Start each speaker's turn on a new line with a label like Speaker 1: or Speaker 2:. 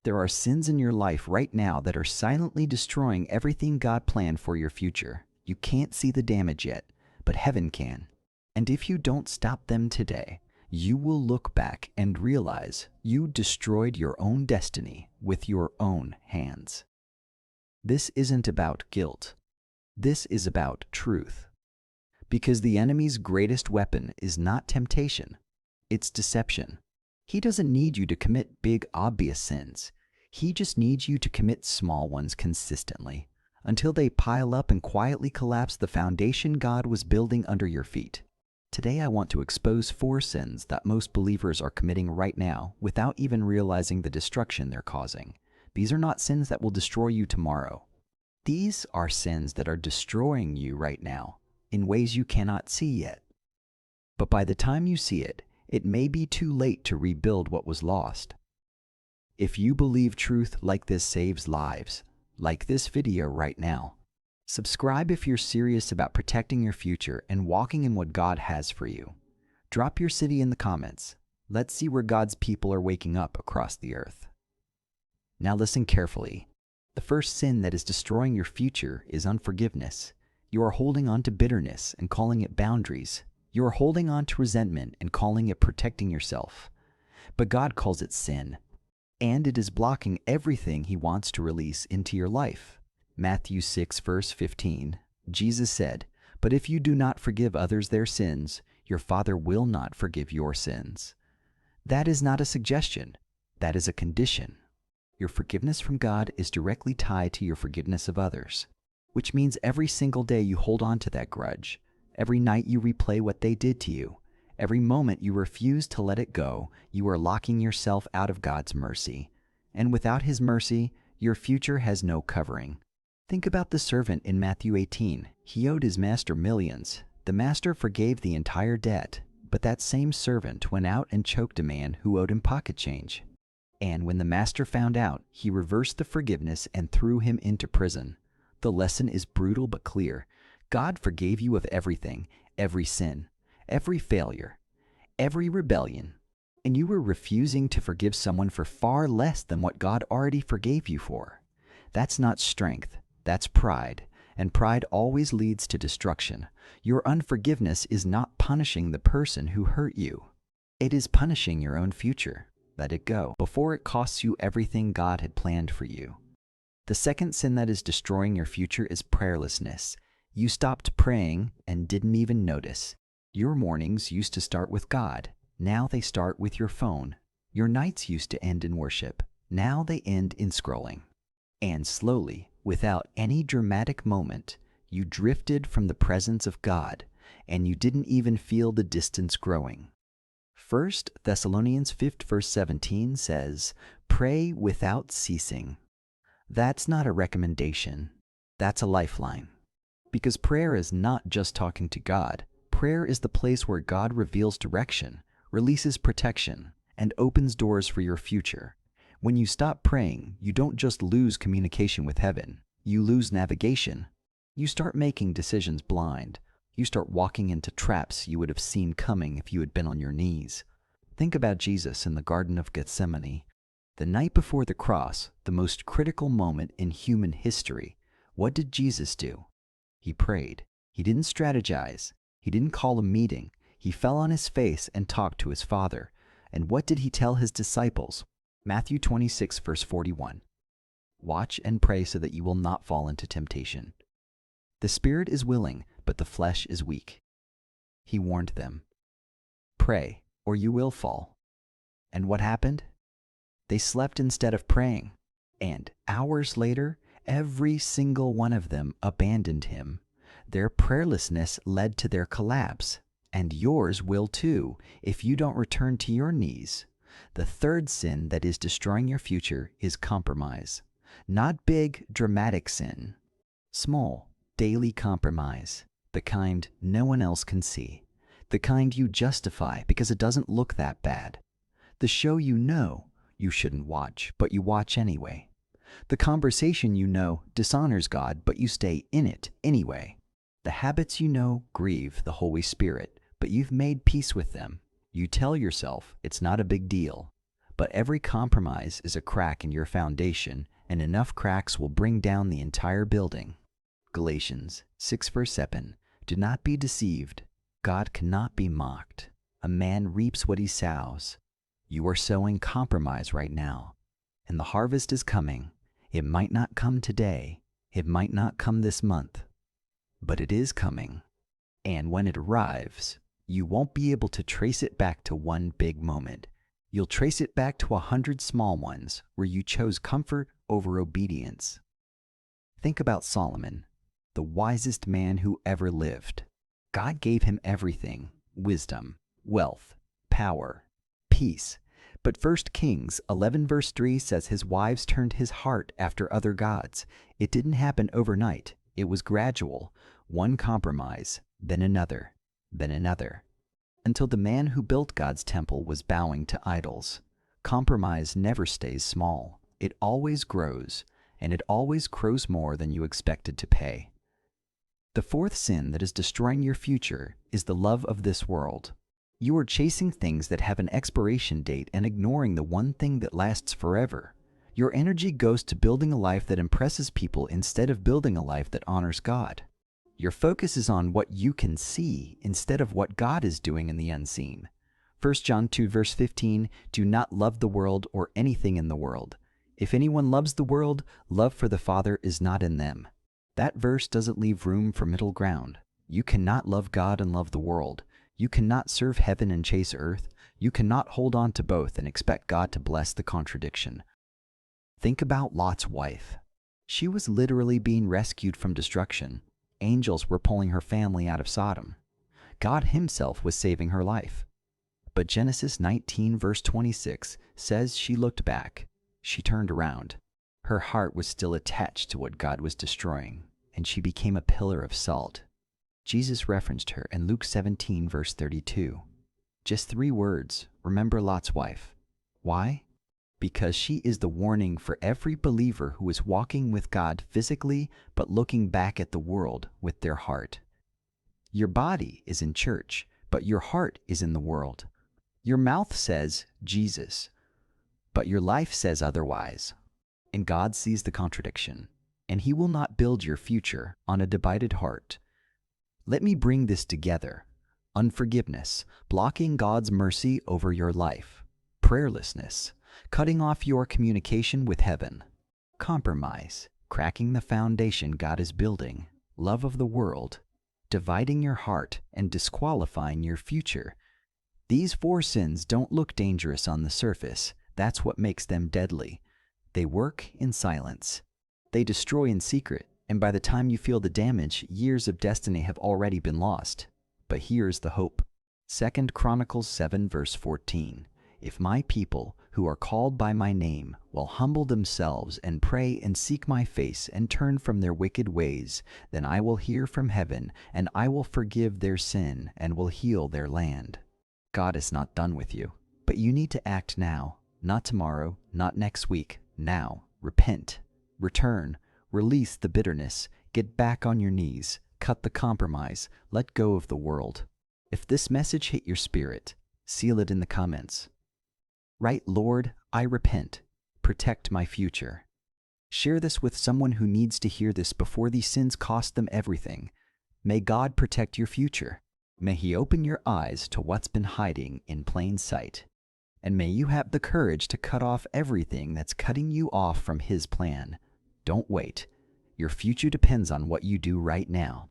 Speaker 1: There are sins in your life right now that are silently destroying everything God planned for your future. You can't see the damage yet, but heaven can. And if you don't stop them today, you will look back and realize you destroyed your own destiny with your own hands. This isn't about guilt. This is about truth. Because the enemy's greatest weapon is not temptation, it's deception. He doesn't need you to commit big, obvious sins. He just needs you to commit small ones consistently until they pile up and quietly collapse the foundation God was building under your feet. Today I want to expose 4 sins that most believers are committing right now without even realizing the destruction they're causing. These are not sins that will destroy you tomorrow. These are sins that are destroying you right now in ways you cannot see yet. But by the time you see it, it may be too late to rebuild what was lost. If you believe truth like this saves lives, like this video right now, subscribe if you're serious about protecting your future and walking in what God has for you. Drop your city in the comments. Let's see where God's people are waking up across the earth. Now listen carefully. The first sin that is destroying your future is unforgiveness. You are holding on to bitterness and calling it boundaries. You are holding on to resentment and calling it protecting yourself. But God calls it sin, and it is blocking everything He wants to release into your life. Matthew 6, verse 15, Jesus said, "But if you do not forgive others their sins, your Father will not forgive your sins." That is not a suggestion. That is a condition. Your forgiveness from God is directly tied to your forgiveness of others, which means every single day you hold on to that grudge. Every night you replay what they did to you. Every moment you refuse to let it go, you are locking yourself out of God's mercy. And without His mercy, your future has no covering. Think about the servant in Matthew 18. He owed his master millions. The master forgave the entire debt, but that same servant went out and choked a man who owed him pocket change. And when the master found out, he reversed the forgiveness and threw him into prison. The lesson is brutal but clear. God forgave you of everything, every sin, every failure, every rebellion, and you were refusing to forgive someone for far less than what God already forgave you for. That's not strength, that's pride, and pride always leads to destruction. Your unforgiveness is not punishing the person who hurt you. It is punishing your own future. Let it go before it costs you everything God had planned for you. The second sin that is destroying your future is prayerlessness. You stopped praying and didn't even notice. Your mornings used to start with God. Now they start with your phone. Your nights used to end in worship. Now they end in scrolling. And slowly, without any dramatic moment, you drifted from the presence of God, and you didn't even feel the distance growing. 1 Thessalonians 5 verse 17 says, "Pray without ceasing." That's not a recommendation. That's a lifeline. Because prayer is not just talking to God. Prayer is the place where God reveals direction, releases protection, and opens doors for your future. When you stop praying, you don't just lose communication with heaven. You lose navigation. You start making decisions blind. You start walking into traps you would have seen coming if you had been on your knees. Think about Jesus in the Garden of Gethsemane. The night before the cross, the most critical moment in human history, what did Jesus do? He prayed. He didn't strategize. He didn't call a meeting. He fell on his face and talked to his Father. And what did he tell his disciples? Matthew 26, verse 41. Watch and pray so that you will not fall into temptation. The spirit is willing, but the flesh is weak. He warned them. Pray, or you will fall. And what happened? They slept instead of praying. And hours later, every single one of them abandoned him. Their prayerlessness led to their collapse. And yours will too, if you don't return to your knees. The third sin that is destroying your future is compromise. Not big, dramatic sin. Small, daily compromise. The kind no one else can see. The kind you justify because it doesn't look that bad. The show you know you shouldn't watch, but you watch anyway. The conversation you know dishonors God, but you stay in it anyway. The habits you know grieve the Holy Spirit, but you've made peace with them. You tell yourself it's not a big deal, But every compromise is a crack in your foundation, and enough cracks will bring down the entire building. Galatians 6 verse 7. Do not be deceived. God cannot be mocked. A man reaps what he sows. You are sowing compromise right now, and the harvest is coming. It might not come today. It might not come this month, but it is coming. And when it arrives, you won't be able to trace it back to one big moment. You'll trace it back to 100 small ones where you chose comfort over obedience. Think about Solomon, the wisest man who ever lived. God gave him everything: wisdom, wealth, power, peace. But 1 Kings 11 verse 3 says his wives turned his heart after other gods. It didn't happen overnight. It was gradual. One compromise, then another, until the man who built God's temple was bowing to idols. Compromise never stays small. It always grows, and it always grows more than you expected to pay. The fourth sin that is destroying your future is the love of this world. You are chasing things that have an expiration date and ignoring the one thing that lasts forever. Your energy goes to building a life that impresses people instead of building a life that honors God. Your focus is on what you can see instead of what God is doing in the unseen. 1 John 2 verse 15, do not love the world or anything in the world. If anyone loves the world, love for the Father is not in them. That verse doesn't leave room for middle ground. You cannot love God and love the world. You cannot serve heaven and chase earth. You cannot hold on to both and expect God to bless the contradiction. Think about Lot's wife. She was literally being rescued from destruction. Angels were pulling her family out of Sodom. God himself was saving her life. But Genesis 19 verse 26 says she looked back. She turned around. Her heart was still attached to what God was destroying, and she became a pillar of salt. Jesus referenced her in Luke 17 verse 32. Just 3 words, remember Lot's wife. Why? Because she is the warning for every believer who is walking with God physically but looking back at the world with their heart. Your body is in church, but your heart is in the world. Your mouth says Jesus, but your life says otherwise. And God sees the contradiction, and he will not build your future on a divided heart. Let me bring this together. Unforgiveness, blocking God's mercy over your life. Prayerlessness, cutting off your communication with heaven. Compromise, cracking the foundation God is building. Love of the world, dividing your heart and disqualifying your future. These 4 sins don't look dangerous on the surface. That's what makes them deadly. They work in silence. They destroy in secret. And by the time you feel the damage, years of destiny have already been lost. But here's the hope. 2 Chronicles 7 verse 14. If my people, who are called by my name, will humble themselves and pray and seek my face and turn from their wicked ways, then I will hear from heaven, and I will forgive their sin and will heal their land. God is not done with you, but you need to act now, not tomorrow, not next week, now. Repent, return, release the bitterness, get back on your knees, cut the compromise, let go of the world. If this message hit your spirit, seal it in the comments. Write, Lord, I repent. Protect my future. Share this with someone who needs to hear this before these sins cost them everything. May God protect your future. May he open your eyes to what's been hiding in plain sight. And may you have the courage to cut off everything that's cutting you off from his plan. Don't wait. Your future depends on what you do right now.